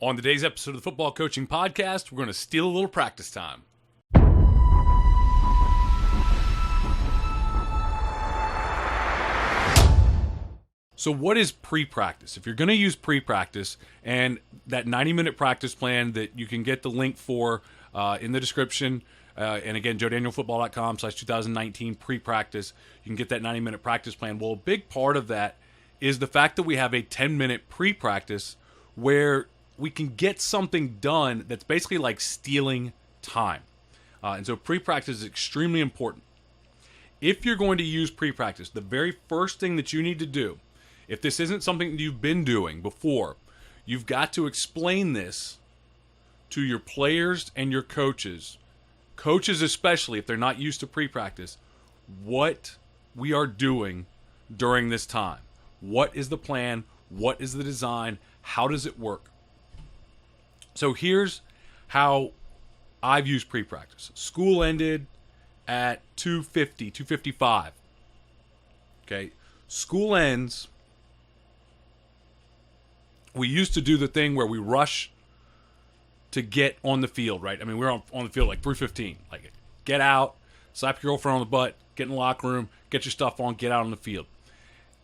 On today's episode of the Football Coaching Podcast, we're going to steal a little practice time. So what is pre-practice? If you're going to use pre-practice and that 90-minute practice plan that you can get the link for in the description, and again, joedanielfootball.com/2019 pre-practice, you can get that 90-minute practice plan. Well, a big part of that is the fact that we have a 10-minute pre-practice where we can get something done that's basically like stealing time. And so pre-practice is extremely important. If you're going to use pre-practice, the very first thing that you need to do, if this isn't something that you've been doing before, you've got to explain this to your players and your coaches. Coaches especially, if they're not used to pre-practice, what we are doing during this time. What is the plan? What is the design? How does it work? So here's how I've used pre-practice. School ended at 2:50, 2:55. Okay, school ends. We used to do the thing where we rush to get on the field, right? I mean, we were on the field like 3:15. Like, get out, slap your girlfriend on the butt, get in the locker room, get your stuff on, get out on the field.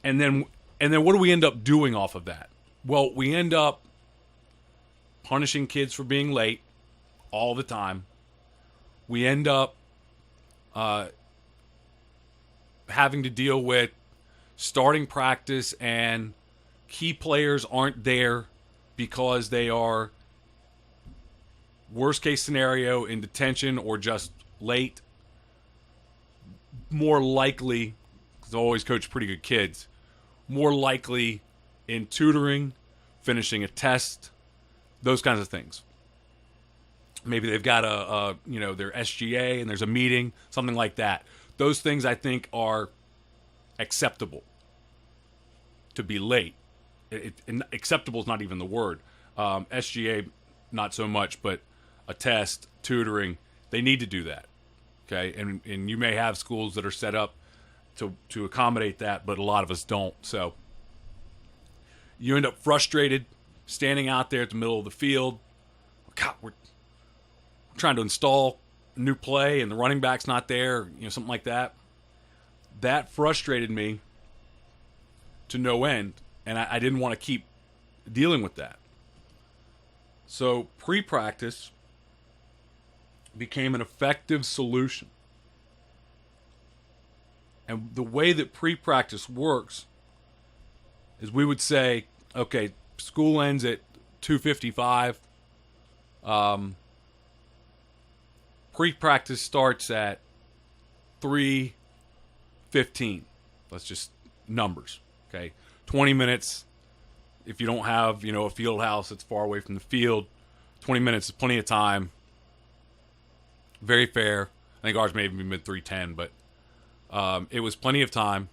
And then what do we end up doing off of that? Well, we end up punishing kids for being late all the time. We end up having to deal with starting practice and key players aren't there because they are, worst case scenario, in detention or just late. More likely, because I always coach pretty good kids, more likely in tutoring, finishing a test, those kinds of things. Maybe they've got their SGA and there's a meeting, something like that. Those things I think are acceptable to be late. Acceptable is not even the word. SGA, not so much, but a test, tutoring, they need to do that. Okay, and you may have schools that are set up to accommodate that, but a lot of us don't. So you end up frustrated, standing out there at the middle of the field. God, we're trying to install a new play, and the running back's not there, something like that. That frustrated me to no end, and I didn't want to keep dealing with that. So pre-practice became an effective solution. And the way that pre-practice works is we would say, okay, school ends at 2:55. Pre-practice starts at 3:15. That's just numbers, okay? 20 minutes. If you don't have, a field house that's far away from the field, 20 minutes is plenty of time. Very fair. I think ours may even be mid 3:10, but it was plenty of time.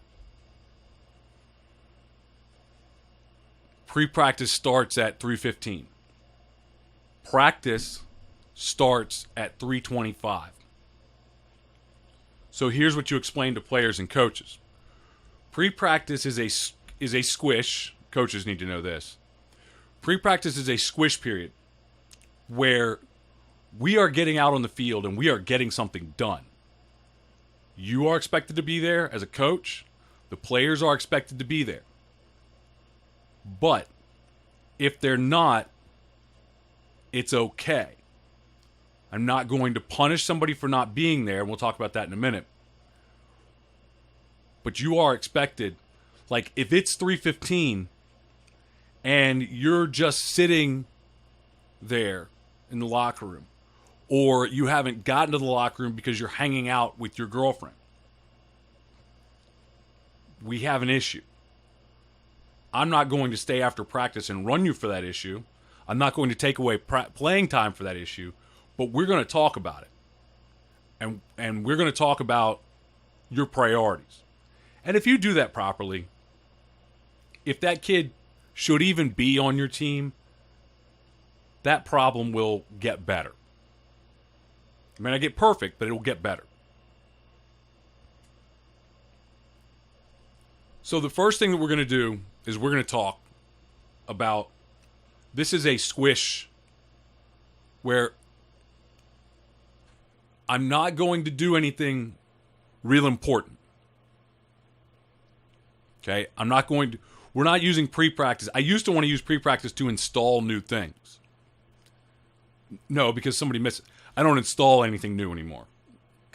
Pre-practice starts at 3:15. Practice starts at 3:25. So here's what you explain to players and coaches. Pre-practice is a squish. Coaches need to know this. Pre-practice is a squish period where we are getting out on the field and we are getting something done. You are expected to be there as a coach. The players are expected to be there. But if they're not, it's okay. I'm not going to punish somebody for not being there. We'll talk about that in a minute. But you are expected, like if it's 3:15 and you're just sitting there in the locker room, or you haven't gotten to the locker room because you're hanging out with your girlfriend, we have an issue. I'm not going to stay after practice and run you for that issue. I'm not going to take away playing time for that issue, but we're going to talk about it. And we're going to talk about your priorities. And if you do that properly, if that kid should even be on your team, that problem will get better. It may not get perfect, but it will get better. So the first thing that we're going to do is we're going to talk about This is a squish where I'm not going to do anything real important. Okay? We're not using pre-practice. I used to want to use pre-practice to install new things. No, because somebody missed it. I don't install anything new anymore.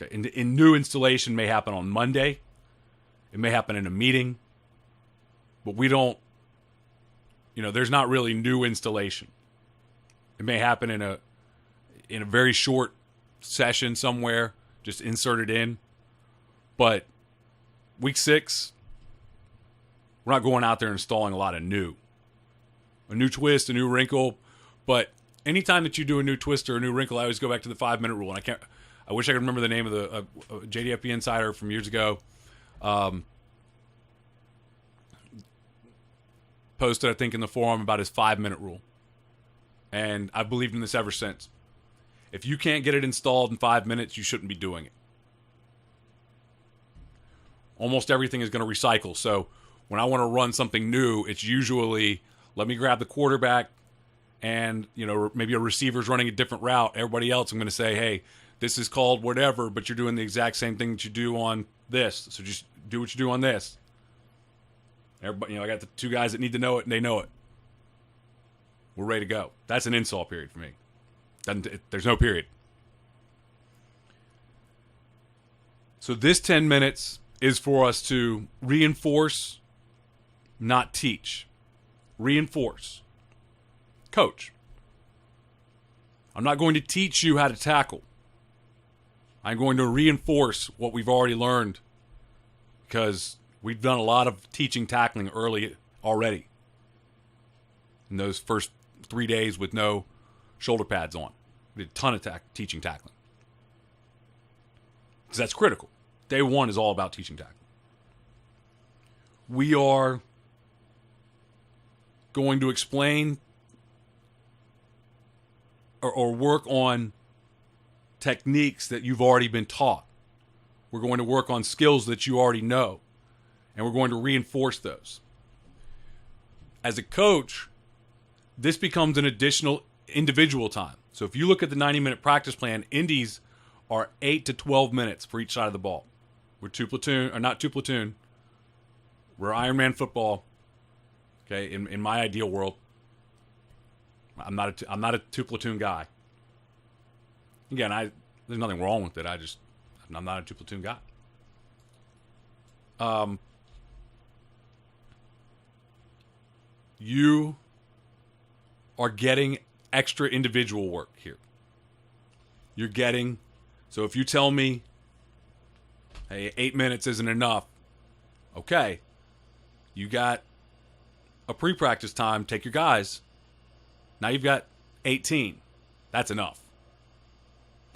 Okay? And new installation may happen on Monday. It may happen in a meeting. But we don't, there's not really new installation. It may happen in a very short session somewhere, just insert it in. But week 6, we're not going out there installing a lot of new. A new twist, a new wrinkle. But anytime that you do a new twist or a new wrinkle, I always go back to the 5-minute rule. And I wish I could remember the name of the JDFP Insider from years ago. Posted, I think, in the forum about his 5-minute rule. And I've believed in this ever since. If you can't get it installed in 5 minutes, you shouldn't be doing it. Almost everything is going to recycle. So when I want to run something new, it's usually, let me grab the quarterback and, maybe a receiver's running a different route. Everybody else, I'm going to say, hey, this is called whatever, but you're doing the exact same thing that you do on this. So just do what you do on this. Everybody, I got the 2 guys that need to know it, and they know it. We're ready to go. That's an install period for me. There's no period. So this 10 minutes is for us to reinforce, not teach. Reinforce. Coach. I'm not going to teach you how to tackle. I'm going to reinforce what we've already learned, because we've done a lot of teaching tackling early already. In those first 3 days with no shoulder pads on. We did a ton of teaching tackling. Because that's critical. Day 1 is all about teaching tackling. We are going to explain or work on techniques that you've already been taught. We're going to work on skills that you already know. And we're going to reinforce those. As a coach, this becomes an additional individual time. So if you look at the 90-minute practice plan, indies are 8 to 12 minutes for each side of the ball. We're not two platoon. We're Ironman football. Okay, in my ideal world, I'm not a 2 platoon guy. Again, there's nothing wrong with it. I'm not a 2 platoon guy. You are getting extra individual work here. So if you tell me, hey, 8 minutes isn't enough, okay, you got a pre-practice time, take your guys. Now you've got 18. That's enough.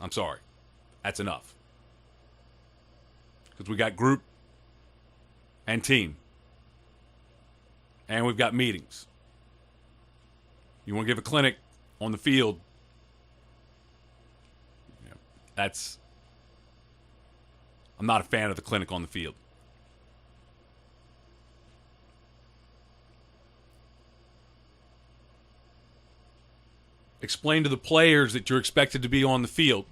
I'm sorry. That's enough. Because we got group and team. And we've got meetings. You want to give a clinic on the field, I'm not a fan of the clinic on the field. Explain to the players that you're expected to be on the field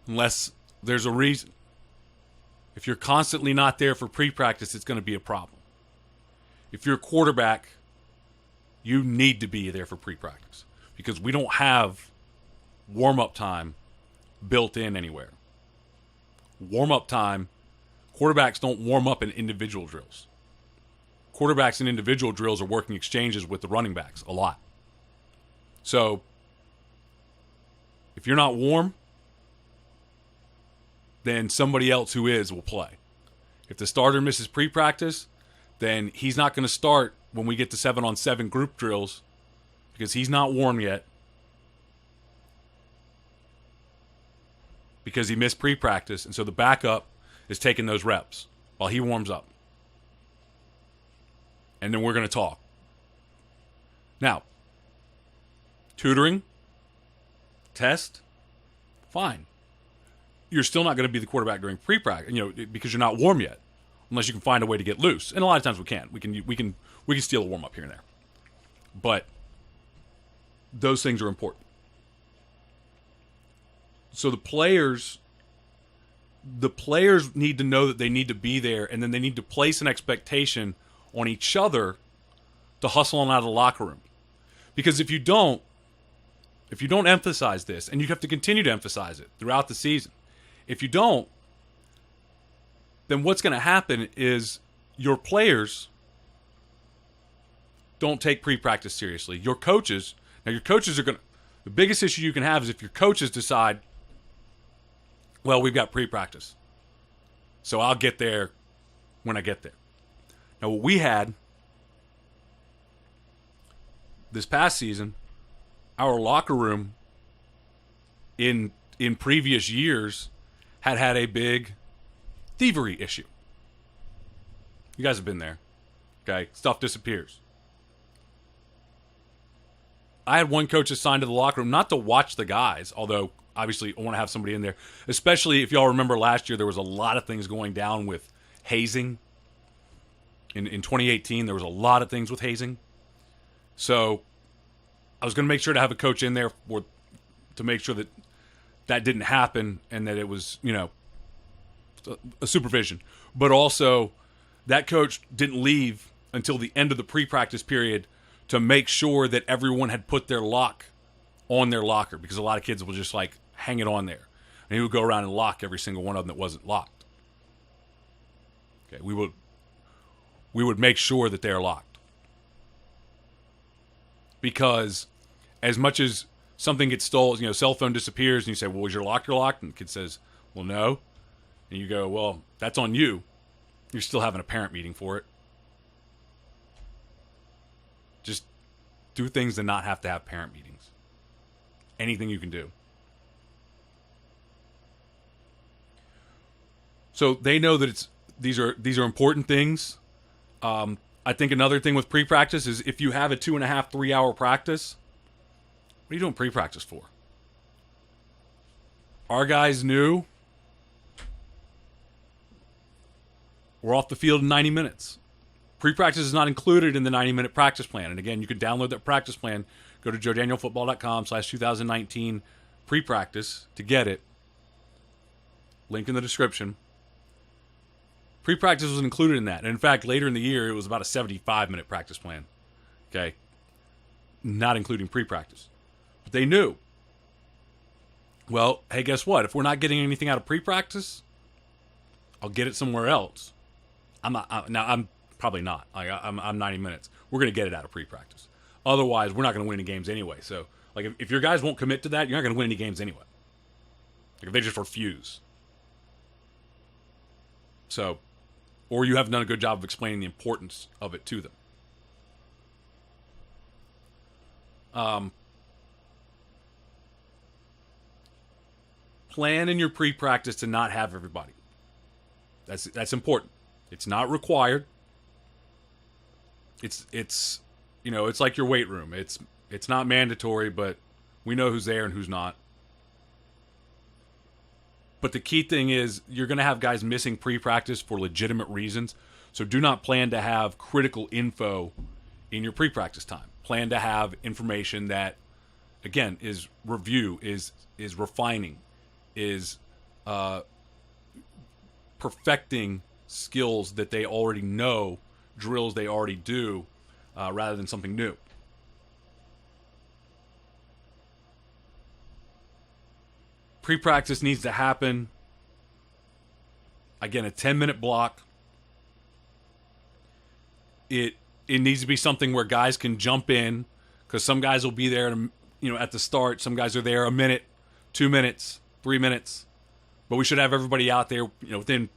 unless there's a reason. If you're constantly not there for pre-practice, it's going to be a problem. If you're a quarterback, you need to be there for pre-practice because we don't have warm-up time built in anywhere. Warm-up time, quarterbacks don't warm up in individual drills. Quarterbacks in individual drills are working exchanges with the running backs a lot. So, if you're not warm, then somebody else who is will play. If the starter misses pre-practice, then he's not going to start when we get to 7-on-7 group drills because he's not warm yet because he missed pre-practice, and so the backup is taking those reps while he warms up. And then we're going to talk. Now, tutoring, test, fine. You're still not going to be the quarterback during pre-practice, because you're not warm yet, unless you can find a way to get loose. And a lot of times we can. We can steal a warm up here and there. But those things are important. So the players need to know that they need to be there, and then they need to place an expectation on each other to hustle on out of the locker room. Because if you don't emphasize this, and you have to continue to emphasize it throughout the season, if you don't, then what's going to happen is your players don't take pre-practice seriously. Your coaches are going to, the biggest issue you can have is if your coaches decide, well, we've got pre-practice, so I'll get there when I get there. Now, what we had this past season, our locker room in previous years had a big thievery issue. You guys have been there. Okay? Stuff disappears. I had one coach assigned to the locker room, not to watch the guys, although obviously I want to have somebody in there. Especially if y'all remember last year, there was a lot of things going down with hazing. In 2018, there was a lot of things with hazing. So I was going to make sure to have a coach in there to make sure that didn't happen and that it was, a supervision. But also, that coach didn't leave until the end of the pre-practice period to make sure that everyone had put their lock on their locker, because a lot of kids will just hang it on there. And he would go around and lock every single one of them that wasn't locked. Okay, we would make sure that they're locked. Because as much as something gets stolen, cell phone disappears, and you say, well, was your locker locked? And the kid says, well, no. And you go, well, that's on you. You're still having a parent meeting for it. Just do things to not have to have parent meetings. Anything you can do. So they know that these are important things. I think another thing with pre-practice is if you have a 2.5, 3 hour practice, what are you doing pre-practice for? Our guys knew we're off the field in 90 minutes. Pre-practice is not included in the 90-minute practice plan. And again, you can download that practice plan. Go to joedanielfootball.com/2019 pre-practice to get it. Link in the description. Pre-practice was included in that. And in fact, later in the year, it was about a 75-minute practice plan. Okay? Not including pre-practice. But they knew. Well, hey, guess what? If we're not getting anything out of pre-practice, I'll get it somewhere else. I'm probably not. I'm 90 minutes. We're going to get it out of pre-practice. Otherwise, we're not going to win any games anyway. So, if your guys won't commit to that, you're not going to win any games anyway. If they just refuse. So, or you haven't done a good job of explaining the importance of it to them. Plan in your pre-practice to not have everybody. That's important. It's not required. It's like your weight room. It's not mandatory, but we know who's there and who's not. But the key thing is you're going to have guys missing pre-practice for legitimate reasons. So do not plan to have critical info in your pre-practice time. Plan to have information that, again, is review, is refining, is perfecting skills that they already know, drills they already do, rather than something new. Pre-practice needs to happen, again, a 10-minute block. It needs to be something where guys can jump in, because some guys will be there at the start. Some guys are there a minute, 2 minutes, 3 minutes. But we should have everybody out there, within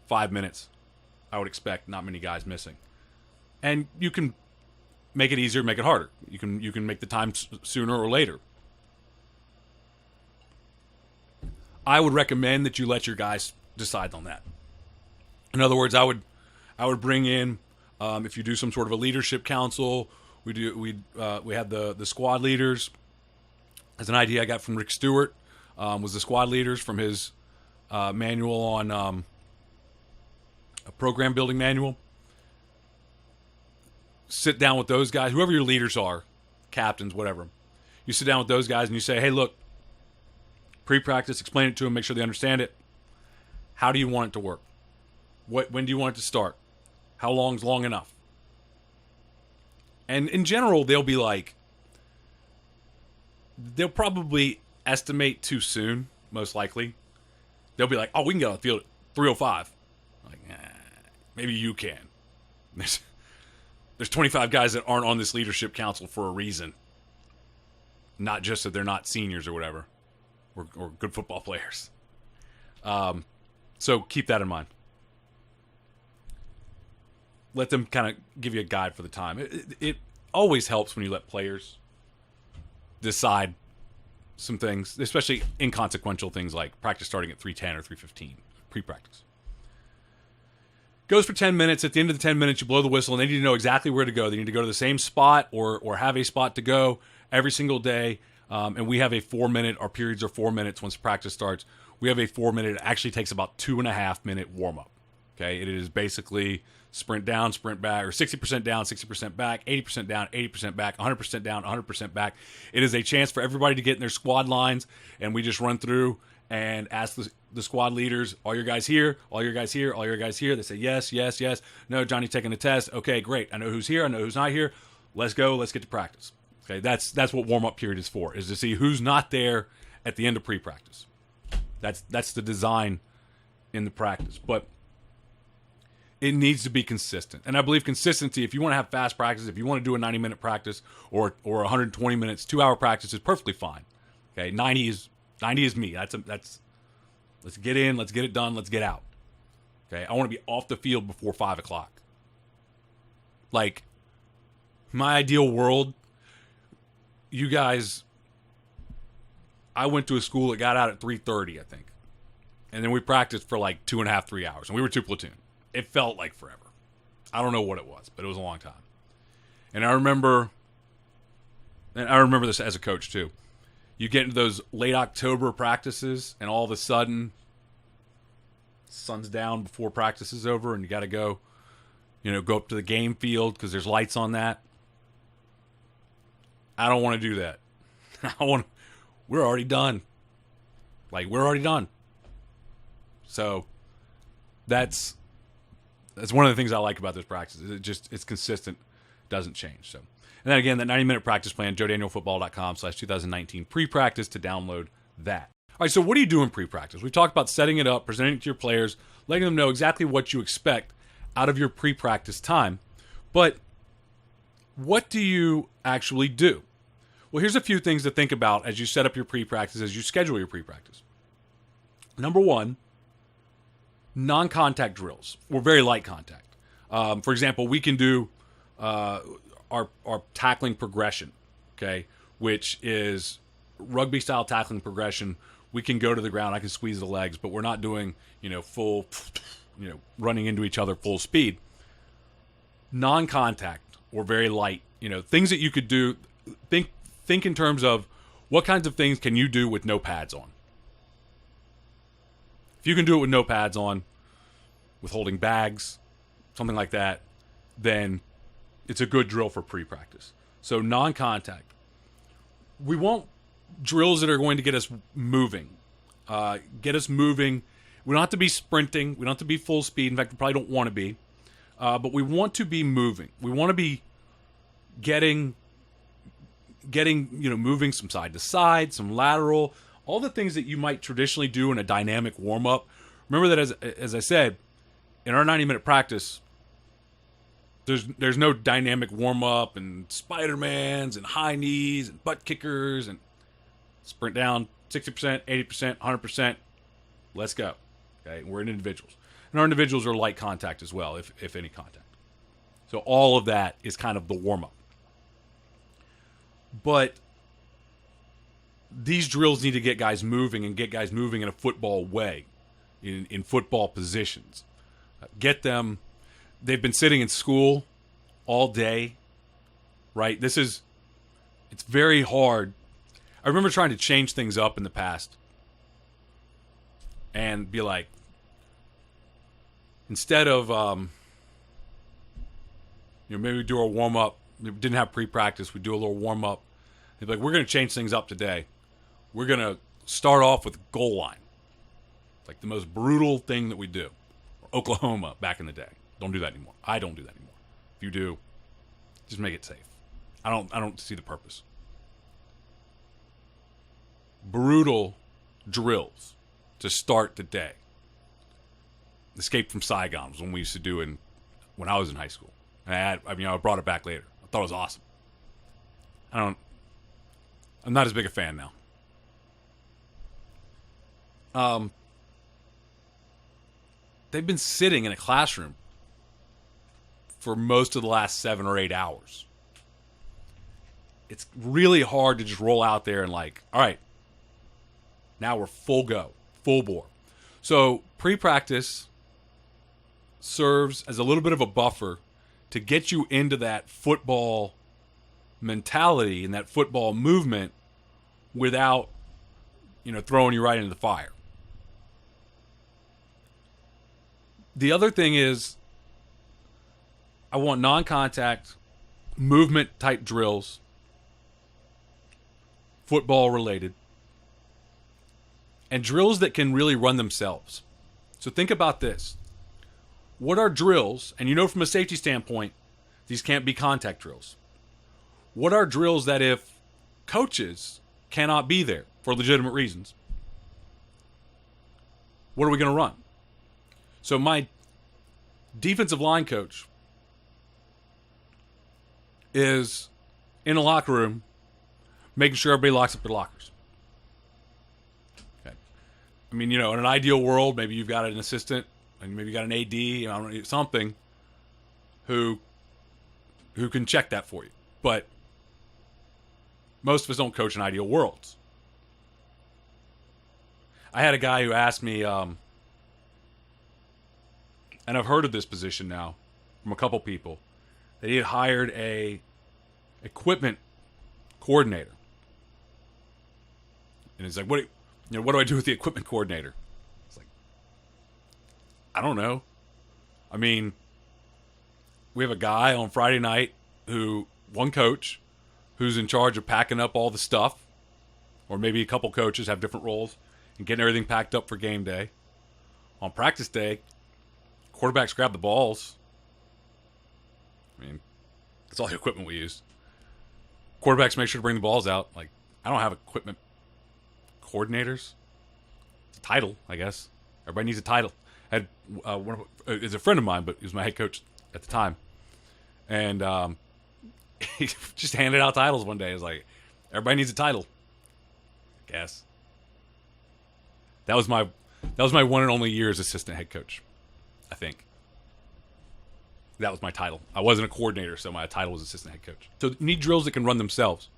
5 minutes. I would expect not many guys missing. And you can make it easier, make it harder. You can make the time sooner or later. I would recommend that you let your guys decide on that. In other words, I would bring in, if you do some sort of a leadership council, we have the squad leaders. As an idea I got from Rick Stewart, was the squad leaders from his manual on a program building manual. Sit down with those guys, whoever your leaders are, captains, whatever, You sit down with those guys and you say, hey, look, pre-practice, explain it to them, make sure they understand it. How do you want it to work? When do you want it to start? How long's long enough? And in general, they'll be like, they'll probably estimate too soon, most likely. They'll be like, oh, we can get on the field at 3:05. Like, maybe you can. There's 25 guys that aren't on this leadership council for a reason. Not just that they're not seniors or whatever. Or good football players. So keep that in mind. Let them kind of give you a guide for the time. It always helps when you let players decide some things, especially inconsequential things like practice starting at 3:10 or 3:15, pre-practice. Goes for 10 minutes. At the end of the 10 minutes, you blow the whistle, and they need to know exactly where to go. They need to go to the same spot or have a spot to go every single day. And we have a 4-minute, our periods are 4 minutes once practice starts. We have a 4-minute, it actually takes about 2.5-minute warm-up. Okay, it is basically sprint down, sprint back, or 60% down, 60% back, 80% down, 80% back, 100% down, 100% back. It is a chance for everybody to get in their squad lines, and we just run through and ask the squad leaders, all your guys here, all your guys here, all your guys here. They say, yes, yes, yes. No, Johnny's taking a test. Okay, great. I know who's here. I know who's not here. Let's go. Let's get to practice. Okay, that's what warm-up period is for, is to see who's not there at the end of pre-practice. That's the design in the practice. But it needs to be consistent. And I believe consistency, if you want to have fast practice, if you want to do a 90-minute practice or 120 minutes, 2-hour practice is perfectly fine. Okay, 90 is me. That's let's get in, let's get it done, let's get out. Okay, I want to be off the field before 5 o'clock. Like, my ideal world, you guys, I went to a school that got out at 3:30, I think. And then we practiced for like 2.5, 3 hours. And we were 2 platoon. It felt like forever. I don't know what it was, but it was a long time. And I remember this as a coach too. You get into those late October practices, and all of a sudden, sun's down before practice is over, and you got to go up to the game field because there's lights on that. I don't want to do that. We're already done. Like, we're already done. So that's one of the things I like about this practice. It's consistent, doesn't change. So, and then again, that 90-minute practice plan, joedanielfootball.com/2019 pre-practice to download that. All right, so what do you do in pre-practice? We've talked about setting it up, presenting it to your players, letting them know exactly what you expect out of your pre-practice time. But what do you actually do? Well, here's a few things to think about as you set up your pre-practice, as you schedule your pre-practice. Number one, non-contact drills, or very light contact. For example, we can do our tackling progression, okay, which is rugby-style tackling progression. We can go to the ground, I can squeeze the legs, but we're not doing, full, running into each other full speed. Non-contact or very light, things that you could do. Think in terms of what kinds of things can you do with no pads on. If you can do it with no pads on, with holding bags, something like that, then it's a good drill for pre-practice. So non-contact. We want drills that are going to get us moving. We don't have to be sprinting. We don't have to be full speed. In fact, we probably don't want to be. But we want to be moving. We want to be getting moving some side to side, some lateral, all the things that you might traditionally do in a dynamic warm-up. Remember that, as I said, in our 90-minute practice, there's no dynamic warm-up and Spider-Mans and high knees and butt kickers and sprint down 60%, 80%, 100%. Let's go. Okay, we're in individuals. And our individuals are light contact as well, if any contact. So all of that is kind of the warm-up. But these drills need to get guys moving and get guys moving in a football way, in football positions. Get them. They've been sitting in school all day, right? It's very hard. I remember trying to change things up in the past and be like, instead of, maybe we do our warm-up. We didn't have pre-practice. We do a little warm-up. They'd be like, we're going to change things up today. We're going to start off with goal line. It's like the most brutal thing that we do. Oklahoma back in the day. Don't do that anymore. I don't do that anymore. If you do, just make it safe. I don't see the purpose. Brutal drills to start the day. Escape from Saigon was one we used to do when I was in high school. I brought it back later. I thought it was awesome. I'm not as big a fan now. They've been sitting in a classroom for most of the last 7 or 8 hours. It's really hard to just roll out there and like, all right, now we're full go, full bore. So pre-practice serves as a little bit of a buffer to get you into that football mentality and that football movement without, throwing you right into the fire. The other thing is I want non-contact movement type drills, football related, and drills that can really run themselves. So think about this. What are drills, and from a safety standpoint, these can't be contact drills. What are drills that if coaches cannot be there for legitimate reasons, what are we going to run? So my defensive line coach is in a locker room making sure everybody locks up their lockers. Okay. In an ideal world, maybe you've got an assistant and maybe you got an AD, something who can check that for you. But most of us don't coach in ideal worlds. I had a guy who asked me, and I've heard of this position now from a couple people, that he had hired a equipment coordinator. And he's like, what do I do with the equipment coordinator? It's like, I don't know. We have a guy on Friday night one coach, who's in charge of packing up all the stuff, or maybe a couple coaches have different roles, and getting everything packed up for game day. On practice day, quarterbacks grab the balls. That's all the equipment we use. Quarterbacks make sure to bring the balls out. Like, I don't have equipment coordinators. It's a title, I guess. Everybody needs a title. I had is a friend of mine, but he was my head coach at the time, and he just handed out titles one day. He was like, everybody needs a title, I guess. That was my one and only year as assistant head coach, I think. That was my title. I wasn't a coordinator, so my title was assistant head coach. So you need drills that can run themselves.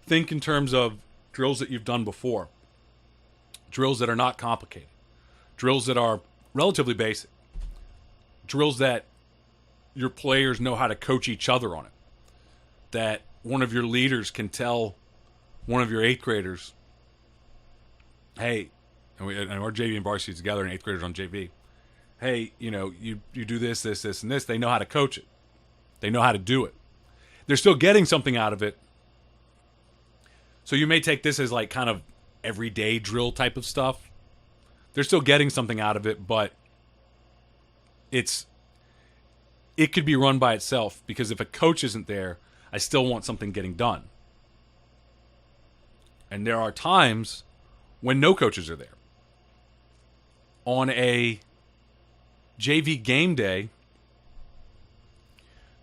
Think in terms of drills that you've done before. Drills that are not complicated. Drills that are relatively basic. Drills that your players know how to coach each other on it. That one of your leaders can tell one of your 8th graders, hey, and our JV and varsity together and 8th graders on JV, hey, you do this, and this. They know how to coach it. They know how to do it. They're still getting something out of it. So you may take this as like kind of everyday drill type of stuff. They're still getting something out of it, but it could be run by itself, because if a coach isn't there, I still want something getting done. And there are times when no coaches are there. On a JV game day,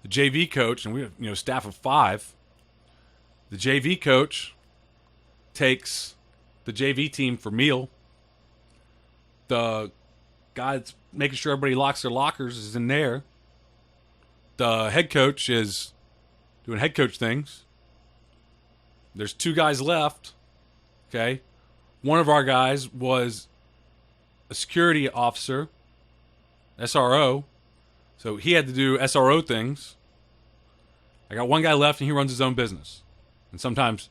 the JV coach, and we have staff of 5, the JV coach takes the JV team for meal. The guy that's making sure everybody locks their lockers is in there. The head coach is doing head coach things. There's 2 guys left. Okay. One of our guys was a security officer, SRO. So he had to do SRO things. I got one guy left, and he runs his own business. And sometimes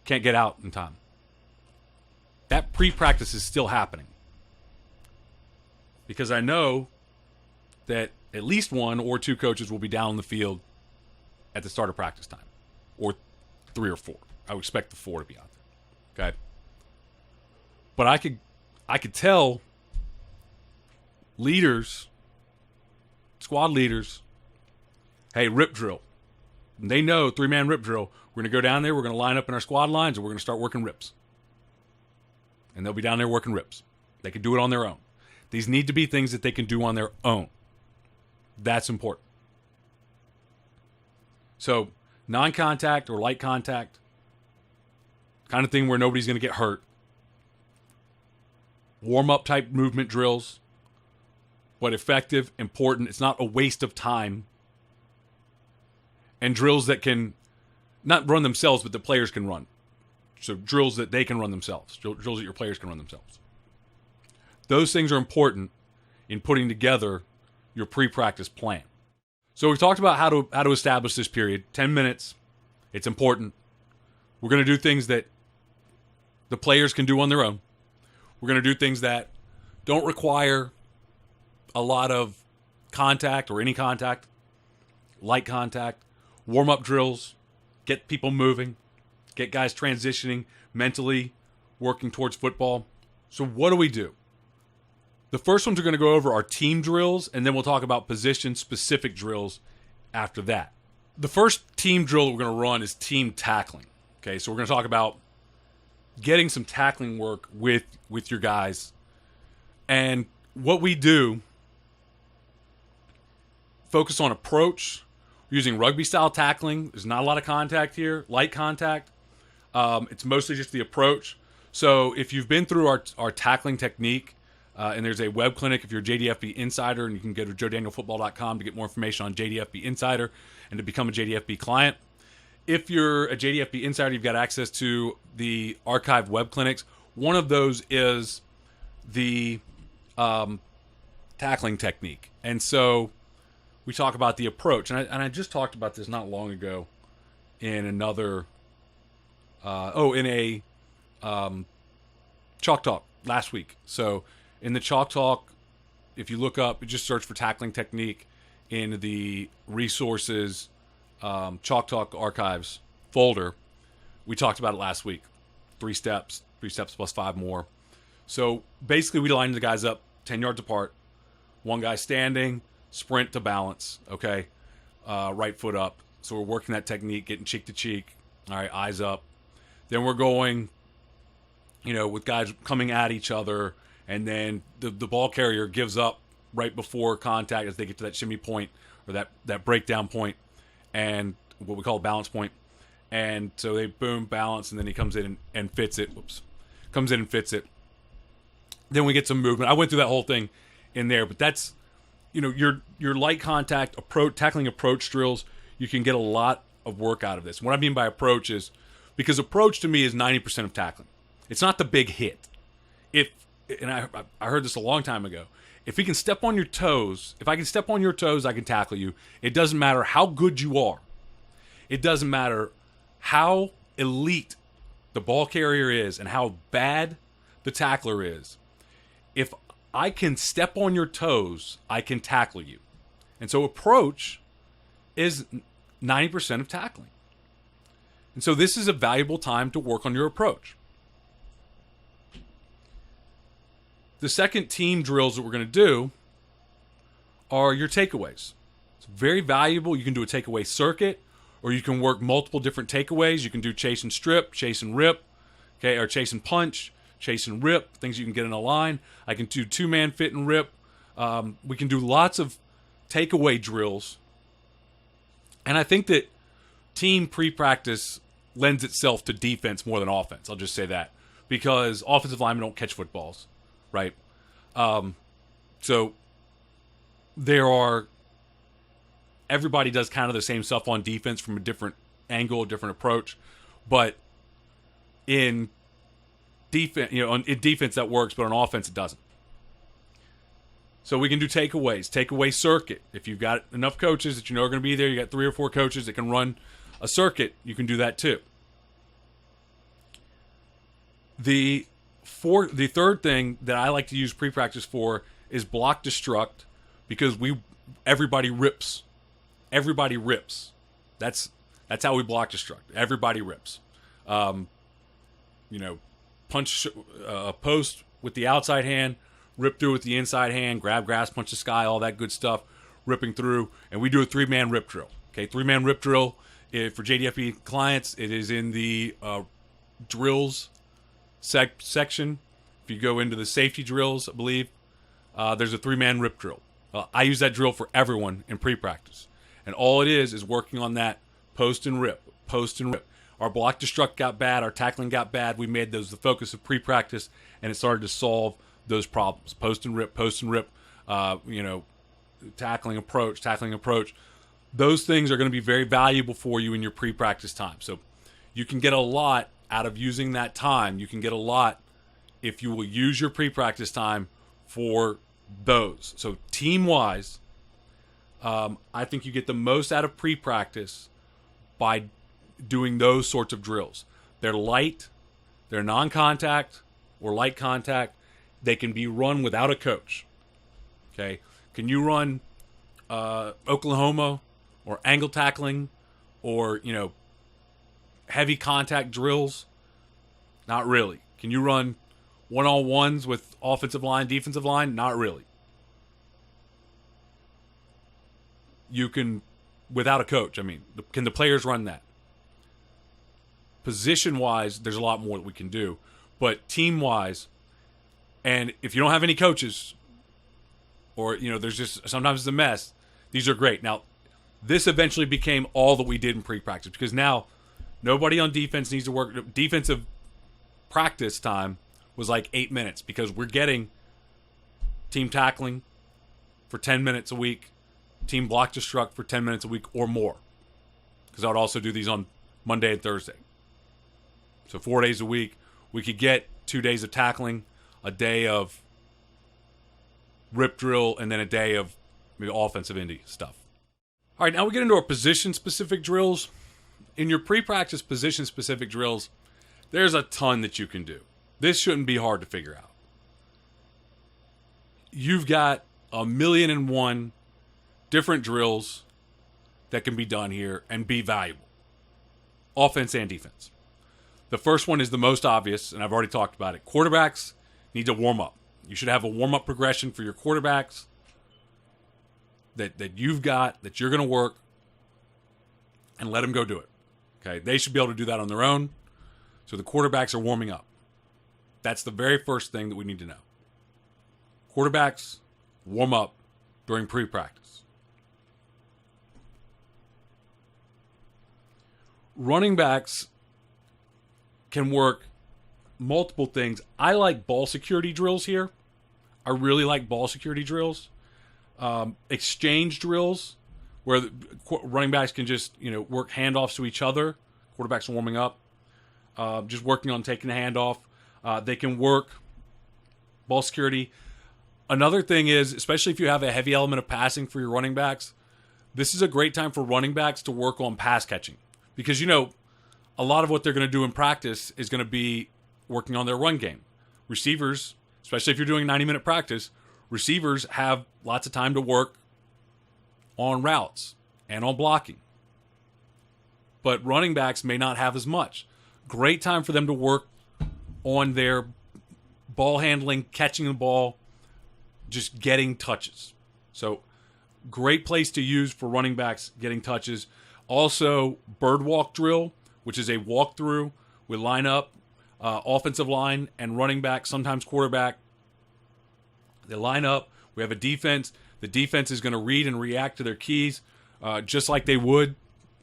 can't get out in time. That pre-practice is still happening. Because I know that at least 1 or 2 coaches will be down in the field at the start of practice time. Or 3 or 4. I would expect the 4 to be out there. Okay. But I could tell leaders, squad leaders, hey, rip drill. And they know 3-man rip drill. We're going to go down there. We're going to line up in our squad lines, and we're going to start working rips. And they'll be down there working rips. They can do it on their own. These need to be things that they can do on their own. That's important. So, non-contact or light contact, kind of thing where nobody's going to get hurt. Warm-up type movement drills, but effective, important. It's not a waste of time. And drills that can not run themselves, but the players can run. So drills that they can run themselves. Drills that your players can run themselves. Those things are important in putting together your pre-practice plan. So we've talked about how to establish this period. 10 minutes. It's important. We're going to do things that the players can do on their own. We're going to do things that don't require a lot of contact or any contact. Light contact. Warm-up drills. Get people moving. Get guys transitioning, mentally working towards football. So what do? The first ones we're going to go over are team drills, and then we'll talk about position-specific drills after that. The first team drill that we're going to run is team tackling. Okay, so we're going to talk about getting some tackling work with your guys. And what we do, focus on approach. We're using rugby-style tackling. There's not a lot of contact here, light contact. It's mostly just the approach. So if you've been through our tackling technique, and there's a web clinic if you're a JDFB Insider, and you can go to joedanielfootball.com to get more information on JDFB Insider and to become a JDFB client. If you're a JDFB Insider, you've got access to the archived web clinics. One of those is the tackling technique. And so we talk about the approach. And I just talked about this not long ago in another... Chalk Talk last week. So in the Chalk Talk, if you look up, just search for tackling technique in the resources Chalk Talk archives folder. We talked about it last week. 3 steps plus 5 more. So basically we lined the guys up 10 yards apart. One guy standing, sprint to balance. Okay. Right foot up. So we're working that technique, getting cheek to cheek. All right. Eyes up. Then we're going, with guys coming at each other, and then the ball carrier gives up right before contact as they get to that shimmy point or that breakdown point and what we call a balance point. And so they boom, balance, and then he comes in and fits it. Comes in and fits it. Then we get some movement. I went through that whole thing in there, but that's, your light contact tackling approach drills, you can get a lot of work out of this. And what I mean by approach is, because approach to me is 90% of tackling. It's not the big hit. And I heard this a long time ago. If I can step on your toes, I can tackle you. It doesn't matter how good you are. It doesn't matter how elite the ball carrier is and how bad the tackler is. If I can step on your toes, I can tackle you. And so approach is 90% of tackling. And so this is a valuable time to work on your approach. The second team drills that we're going to do are your takeaways. It's very valuable. You can do a takeaway circuit, or you can work multiple different takeaways. You can do chase and strip, chase and rip, okay, or chase and punch, chase and rip, things you can get in a line. I can do 2-man fit and rip. We can do lots of takeaway drills. And I think that team pre-practice lends itself to defense more than offense. I'll just say that. Because offensive linemen don't catch footballs, right? So everybody does kind of the same stuff on defense from a different angle, a different approach. But in defense, in defense that works, but on offense it doesn't. So we can do takeaway circuit. If you've got enough coaches that are going to be there, you got 3 or 4 coaches that can run a circuit, you can do that too. The third thing that I like to use pre-practice for is block destruct, because everybody rips. Everybody rips. That's how we block destruct. Everybody rips. You know, punch a post with the outside hand, rip through with the inside hand, grab grass, punch the sky, all that good stuff, ripping through. And we do a 3-man rip drill. Okay, 3-man rip drill. For JDFB clients, it is in the drills section. If you go into the safety drills, I believe, there's a 3-man rip drill. I use that drill for everyone in pre-practice. And all it is working on that post and rip, post and rip. Our block destruct got bad, our tackling got bad. We made those the focus of pre-practice, and it started to solve those problems. Post and rip, tackling approach. Those things are going to be very valuable for you in your pre-practice time. So you can get a lot out of using that time. You can get a lot if you will use your pre-practice time for those. So team-wise, I think you get the most out of pre-practice by doing those sorts of drills. They're light, they're non-contact or light contact. They can be run without a coach. Okay, can you run Oklahoma or angle tackling or heavy contact drills? Not really. Can you run one-on-ones with offensive line, defensive line? Not really. You can, without a coach. I mean, can the players run that? Position-wise, there's a lot more that we can do. But team-wise, and if you don't have any coaches, or, there's just, sometimes it's a mess, these are great. Now, this eventually became all that we did in pre-practice, because now nobody on defense needs to work. Defensive practice time was like 8 minutes, because we're getting team tackling for 10 minutes a week, team block destruct for 10 minutes a week or more, because I would also do these on Monday and Thursday. So 4 days a week. We could get 2 days of tackling, a day of rip drill, and then a day of maybe offensive indie stuff. All right, now we get into our position-specific drills. In your pre-practice position-specific drills, there's a ton that you can do. This shouldn't be hard to figure out. You've got 1,000,001 different drills that can be done here and be valuable. Offense and defense. The first one is the most obvious, and I've already talked about it. Quarterbacks need to warm up. You should have a warm-up progression for your quarterbacks that you've got, that you're going to work, and let them go do it. Okay, they should be able to do that on their own. So the quarterbacks are warming up. That's the very first thing that we need to know. Quarterbacks warm up during pre-practice. Running backs can work multiple things. I like ball security drills here. I really like ball security drills. Exchange drills where the running backs can just, work handoffs to each other. Quarterbacks are warming up. Just working on taking the handoff. They can work ball security. Another thing is, especially if you have a heavy element of passing for your running backs, this is a great time for running backs to work on pass catching. Because, a lot of what they're going to do in practice is going to be working on their run game. Receivers, especially if you're doing 90-minute practice, receivers have lots of time to work on routes and on blocking. But running backs may not have as much. Great time for them to work on their ball handling, catching the ball, just getting touches. So, great place to use for running backs getting touches. Also, bird walk drill, which is a walkthrough. We line up offensive line and running back, sometimes quarterback. They line up. We have a defense. The defense is going to read and react to their keys just like they would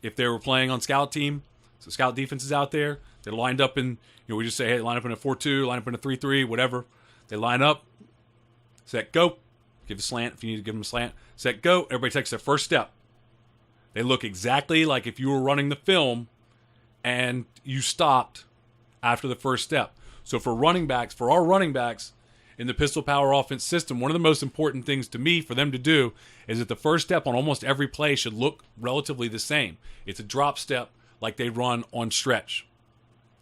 if they were playing on scout team. So scout defense is out there. They're lined up in, we just say, hey, line up in a 4-2, line up in a 3-3, whatever. They line up, set, go. Give a slant if you need to give them a slant. Set, go. Everybody takes their first step. They look exactly like if you were running the film and you stopped after the first step. So for our running backs in the pistol power offense system, one of the most important things to me for them to do is that the first step on almost every play should look relatively the same. It's a drop step like they run on stretch.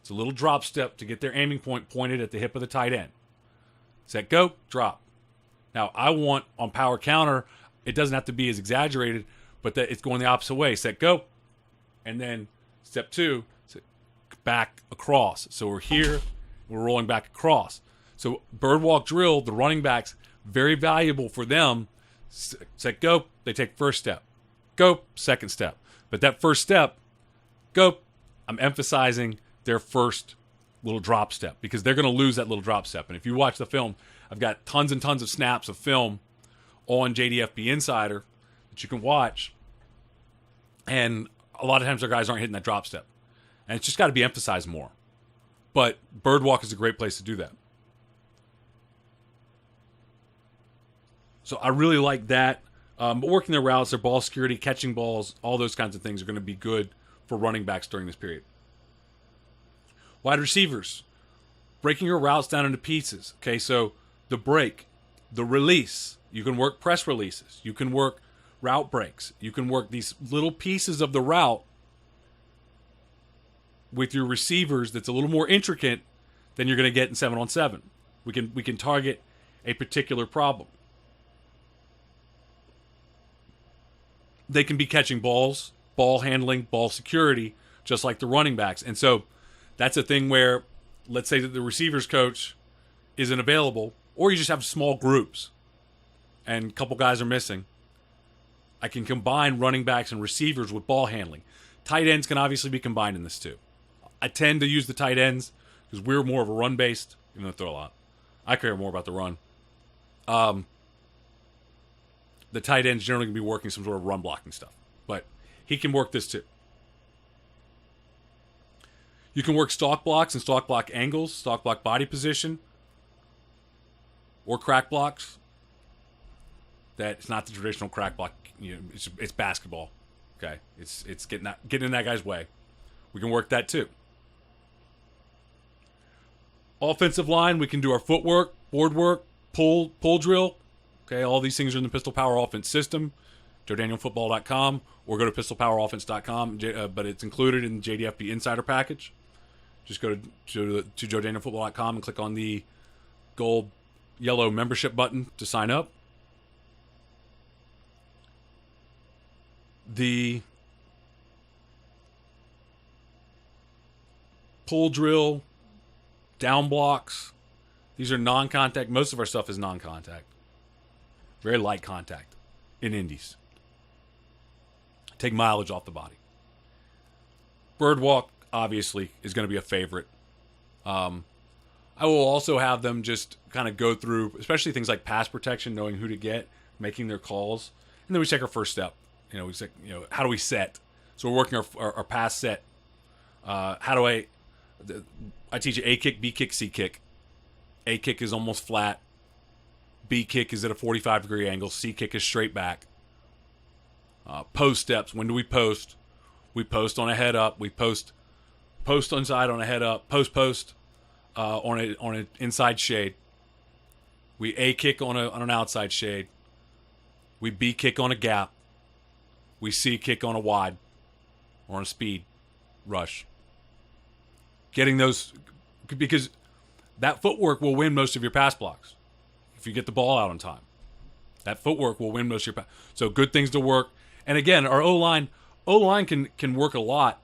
It's a little drop step to get their aiming point pointed at the hip of the tight end. Set, go, drop. Now, I want on power counter, it doesn't have to be as exaggerated, but that it's going the opposite way. Set, go, and then step 2, back across. So we're here, we're rolling back across. So bird walk drill, the running backs, very valuable for them. Set, go, they take first step. Go, second step. But that first step, go, I'm emphasizing their first little drop step because they're going to lose that little drop step. And if you watch the film, I've got tons and tons of snaps of film on JDFB Insider that you can watch. And a lot of times our guys aren't hitting that drop step. And it's just got to be emphasized more. But bird walk is a great place to do that. So I really like that. But working their routes, their ball security, catching balls, all those kinds of things are going to be good for running backs during this period. Wide receivers, breaking your routes down into pieces. Okay, so the break, the release. You can work press releases. You can work route breaks. You can work these little pieces of the route with your receivers that's a little more intricate than you're going to get in 7-on-7. We can target a particular problem. They can be catching balls, ball handling, ball security, just like the running backs. And so that's a thing where, let's say that the receivers coach isn't available, or you just have small groups and a couple guys are missing. I can combine running backs and receivers with ball handling. Tight ends can obviously be combined in this too. I tend to use the tight ends because we're more of a run-based, even though they throw a lot. I care more about the run. The tight end's generally going to be working some sort of run blocking stuff. But he can work this too. You can work stalk blocks and stalk block angles, stalk block body position, or crack blocks. That's not the traditional crack block. You know, it's basketball. Okay, it's getting in that guy's way. We can work that too. Offensive line, we can do our footwork, board work, pull drill. Okay, all these things are in the Pistol Power Offense system, JoeDanielFootball.com, or go to PistolPowerOffense.com, but it's included in the JDFB Insider Package. Just go to JoeDanielFootball.com and click on the gold, yellow membership button to sign up. The pull drill, down blocks, these are non-contact. Most of our stuff is non-contact. Very light contact in indies. Take mileage off the body. Bird walk, obviously, is going to be a favorite. I will also have them just kind of go through, especially things like pass protection, knowing who to get, making their calls. And then we take our first step. We say, how do we set? So we're working our pass set. How do I teach you A kick, B kick, C kick. A kick is almost flat. B kick is at a 45-degree angle. C kick is straight back. Post steps. When do we post? We post on a head up. We post inside on a head up. Post on an inside shade. We A kick on an outside shade. We B kick on a gap. We C kick on a wide or on a speed rush. Getting those, because that footwork will win most of your pass blocks. If you get the ball out on time, that footwork will win most of your pass. So good things to work. And again, our O-line can work a lot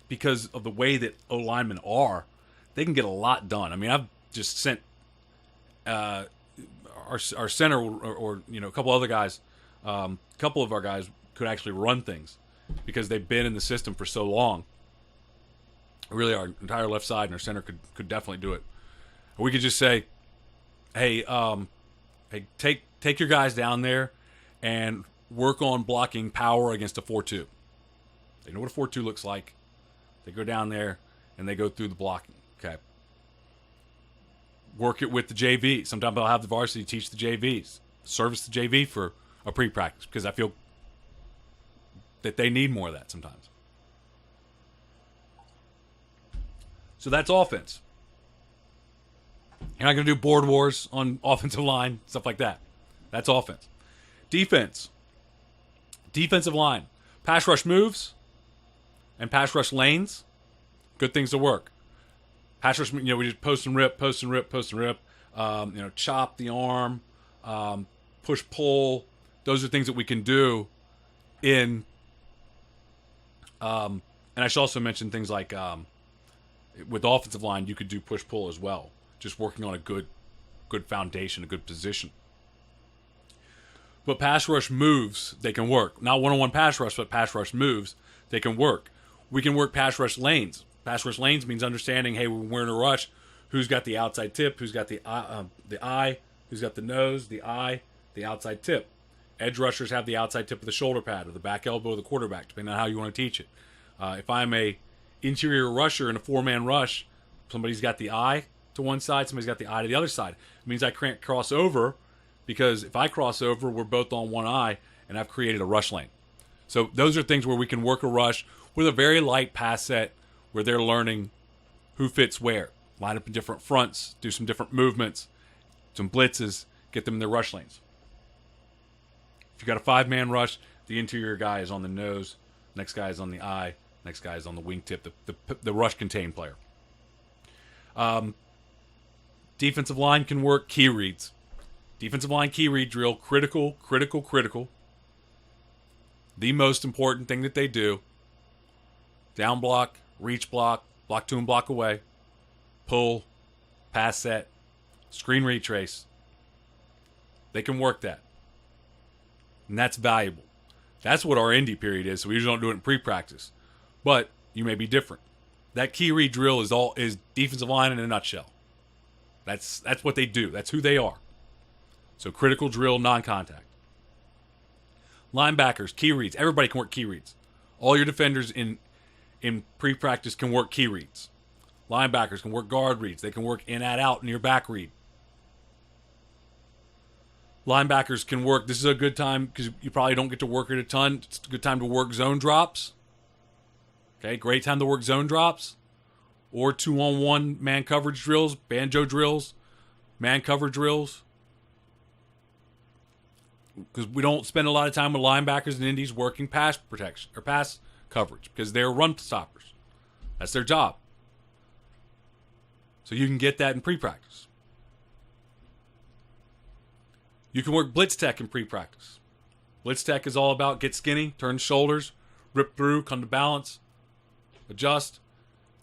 because of the way that O-linemen are. They can get a lot done. I mean, I've just sent our center or a couple other guys, a couple of our guys could actually run things because they've been in the system for so long. Really, our entire left side and our center could definitely do it. We could just say, hey, take your guys down there and work on blocking power against a 4-2. They know what a 4-2 looks like. They go down there and they go through the blocking. Okay. Work it with the JV. Sometimes I'll have the varsity teach the JVs. Service the JV for a pre-practice because I feel that they need more of that sometimes. So that's offense. You're not going to do board wars on offensive line, stuff like that. That's offense. Defense. Defensive line. Pass rush moves and pass rush lanes. Good things to work. Pass rush, we just post and rip. Chop the arm, push, pull. Those are things that we can do in, and I should also mention things like With offensive line, you could do push-pull as well, just working on a good foundation, a good position. But pass rush moves, they can work. Not one-on-one pass rush, but pass rush moves, they can work. We can work pass rush lanes. Pass rush lanes means understanding, hey, when we're in a rush, who's got the outside tip, who's got the eye, who's got the nose, the eye, the outside tip. Edge rushers have the outside tip of the shoulder pad or the back elbow of the quarterback, depending on how you want to teach it. If I'm a interior rusher in a four-man rush, somebody's got the eye to one side, somebody's got the eye to the other side. It means I can't cross over, because if I cross over, we're both on one eye, and I've created a rush lane. So those are things where we can work a rush with a very light pass set where they're learning who fits where. Line up in different fronts, do some different movements, some blitzes, get them in their rush lanes. If you got a five-man rush, the interior guy is on the nose, next guy is on the eye, next guy is on the wingtip, the rush contained player. Defensive line can work key reads. Defensive line key read drill, critical. The most important thing that they do. Down block, reach block, block to and block away, pull, pass set, screen retrace. They can work that. And that's valuable. That's what our indie period is, so we usually don't do it in pre-practice. But you may be different. That key read drill is defensive line in a nutshell. That's what they do. That's who they are. So critical drill, non-contact. Linebackers, key reads. Everybody can work key reads. All your defenders in pre-practice can work key reads. Linebackers can work guard reads. They can work in, out, near back read. Linebackers can work. This is a good time because you probably don't get to work it a ton. It's a good time to work zone drops. Okay, great time to work zone drops. Or 2-on-1 man coverage drills, banjo drills, man cover drills. Because we don't spend a lot of time with linebackers and indies working pass protection or pass coverage because they're run stoppers. That's their job. So you can get that in pre-practice. You can work blitz tech in pre-practice. Blitz tech is all about get skinny, turn shoulders, rip through, come to balance, adjust,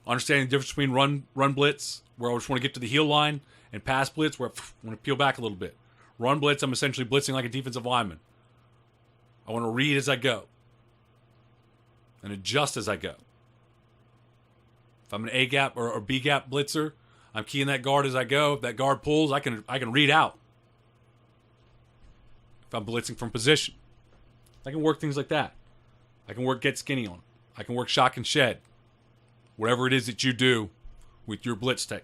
understanding the difference between run blitz, where I just want to get to the heel line, and pass blitz, where I want to peel back a little bit. Run blitz, I'm essentially blitzing like a defensive lineman. I want to read as I go and adjust as I go. If I'm an A gap or B gap blitzer, I'm keying that guard as I go. If that guard pulls, I can read out. If I'm blitzing from position, I can work things like that. I can work get skinny on. I can work shock and shed. Whatever it is that you do with your blitz tech.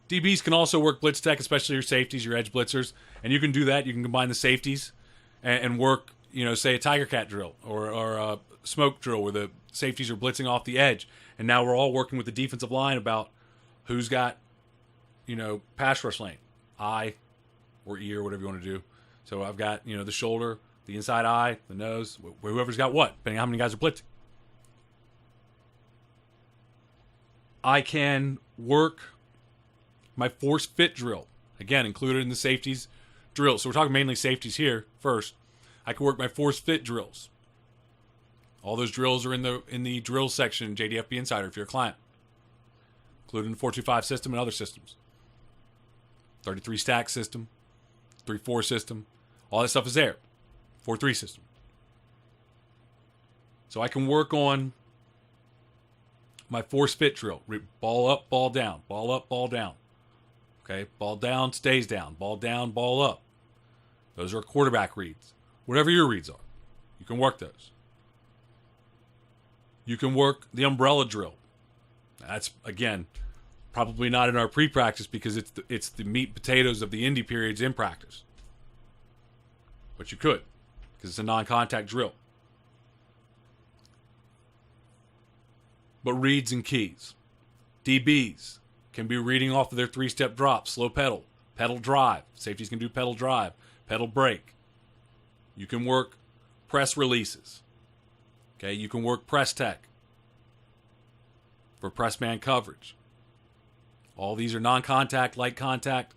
DBs can also work blitz tech, especially your safeties, your edge blitzers. And you can do that. You can combine the safeties and work, say a tiger cat drill or a smoke drill where the safeties are blitzing off the edge. And now we're all working with the defensive line about who's got, pass rush lane, eye or ear, whatever you want to do. So I've got, the shoulder, the inside eye, the nose, whoever's got what, depending on how many guys are blitzing. I can work my force fit drill, again, included in the safeties drill. So we're talking mainly safeties here first. I can work my force fit drills. All those drills are in the drill section, JDFB Insider, if you're a client, including the 425 system and other systems. 33 stack system, 3-4 system, all that stuff is there. 4-3 system. So I can work on my force fit drill. Ball up, ball down. Ball up, ball down. Okay, ball down, stays down. Ball down, ball up. Those are quarterback reads. Whatever your reads are, you can work those. You can work the umbrella drill. That's, again, probably not in our pre-practice because it's the meat and potatoes of the indie periods in practice. But you could, because it's a non-contact drill. But reads and keys. DBs can be reading off of their 3-step drop, slow pedal, pedal drive. Safeties can do pedal drive, pedal break. You can work press releases. Okay, you can work press tech for press man coverage. All these are non-contact, light contact.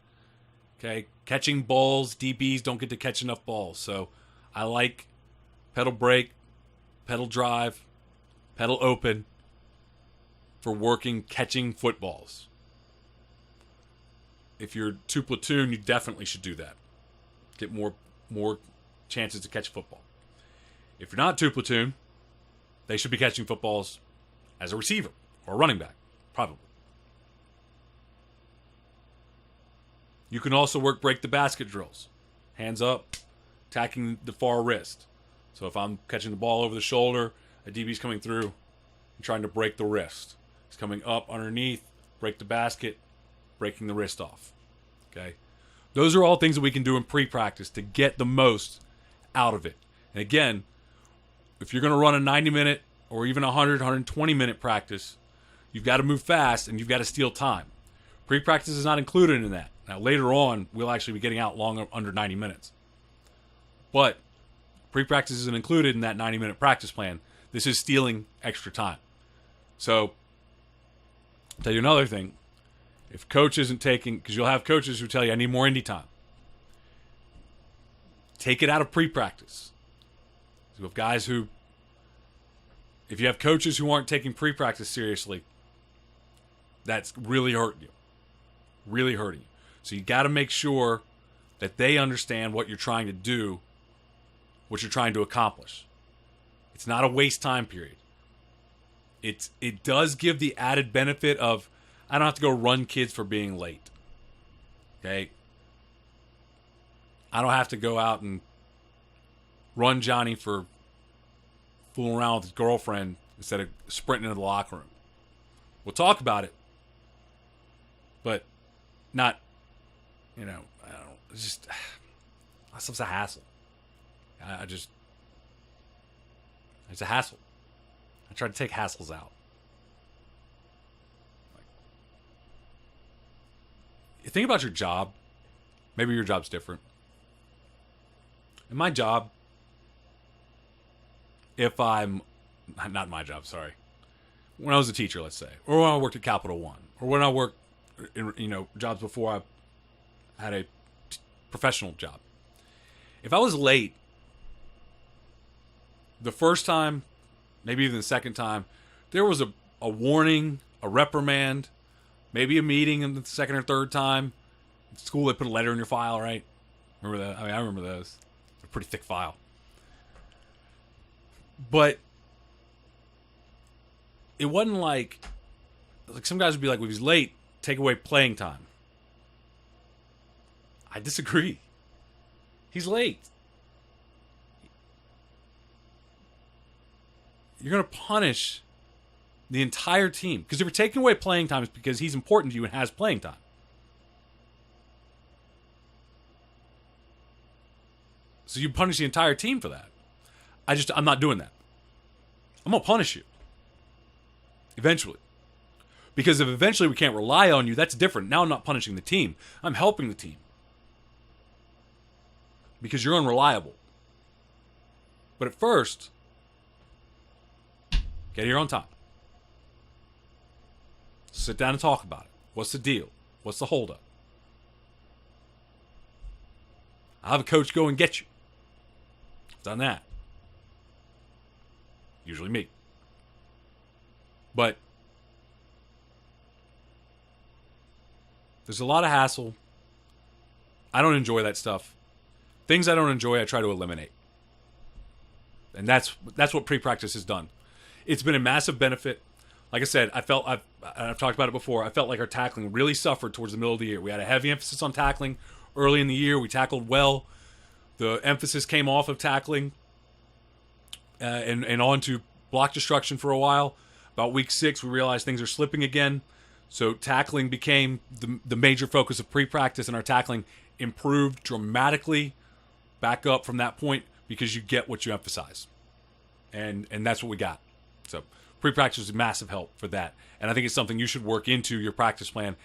Okay, catching balls, DBs don't get to catch enough balls. So I like pedal break, pedal drive, pedal open for working, catching footballs. If you're two platoon, you definitely should do that. Get more chances to catch football. If you're not two platoon, they should be catching footballs as a receiver or a running back, probably. You can also work break the basket drills. Hands up, attacking the far wrist. So if I'm catching the ball over the shoulder, a DB's coming through, I'm trying to break the wrist. He's coming up underneath, break the basket, breaking the wrist off. Okay? Those are all things that we can do in pre-practice to get the most out of it. And again, if you're going to run a 90-minute or even 100, 120-minute practice, you've got to move fast and you've got to steal time. Pre-practice is not included in that. Now, later on, we'll actually be getting out longer, under 90 minutes. But pre-practice isn't included in that 90-minute practice plan. This is stealing extra time. So, I'll tell you another thing. If coach isn't taking, because you'll have coaches who tell you, I need more indie time. Take it out of pre-practice. So you have guys who, if you have coaches who aren't taking pre-practice seriously, that's really hurting you. Really hurting you. So you got to make sure that they understand what you're trying to do, what you're trying to accomplish. It's not a waste time period. It does give the added benefit of, I don't have to go run kids for being late. Okay? I don't have to go out and run Johnny for fooling around with his girlfriend instead of sprinting into the locker room. We'll talk about it, but not, I don't, it's just, that stuff's a hassle. It's a hassle. I try to take hassles out. You think about your job. Maybe your job's different. In my job, if I'm, not my job, sorry. When I was a teacher, let's say, or when I worked at Capital One, or when I worked in, jobs before I had a professional job. If I was late, the first time, maybe even the second time, there was a warning, a reprimand, maybe a meeting in the second or third time. At school, they put a letter in your file, right? Remember that? I remember those. It's a pretty thick file. But it wasn't like some guys would be like, well, if he's late, take away playing time. I disagree. He's late. You're going to punish the entire team. Because if you're taking away playing time, it's because he's important to you and has playing time. So you punish the entire team for that. I'm not doing that. I'm going to punish you. Eventually. Because if eventually we can't rely on you, that's different. Now I'm not punishing the team. I'm helping the team. Because you're unreliable. But at first, get here on time. Sit down and talk about it. What's the deal? What's the holdup? I'll have a coach go and get you. Done that. Usually me. But there's a lot of hassle. I don't enjoy that stuff. Things I don't enjoy, I try to eliminate. And that's what pre-practice has done. It's been a massive benefit. Like I said, I've talked about it before. I felt like our tackling really suffered towards the middle of the year. We had a heavy emphasis on tackling early in the year. We tackled well. The emphasis came off of tackling and on to block destruction for a while. About week 6, we realized things are slipping again. So tackling became the major focus of pre-practice, and our tackling improved dramatically back up from that point because you get what you emphasize. And that's what we got. So pre-practice is a massive help for that. And I think it's something you should work into your practice plan.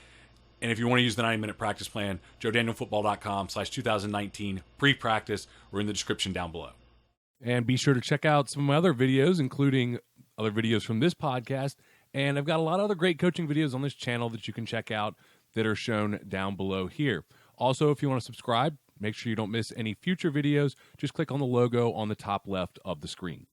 And if you want to use the 90-minute practice plan, joedanielfootball.com/2019 pre-practice, or in the description down below. And be sure to check out some of my other videos, including other videos from this podcast. And I've got a lot of other great coaching videos on this channel that you can check out that are shown down below here. Also, if you want to subscribe, make sure you don't miss any future videos. Just click on the logo on the top left of the screen.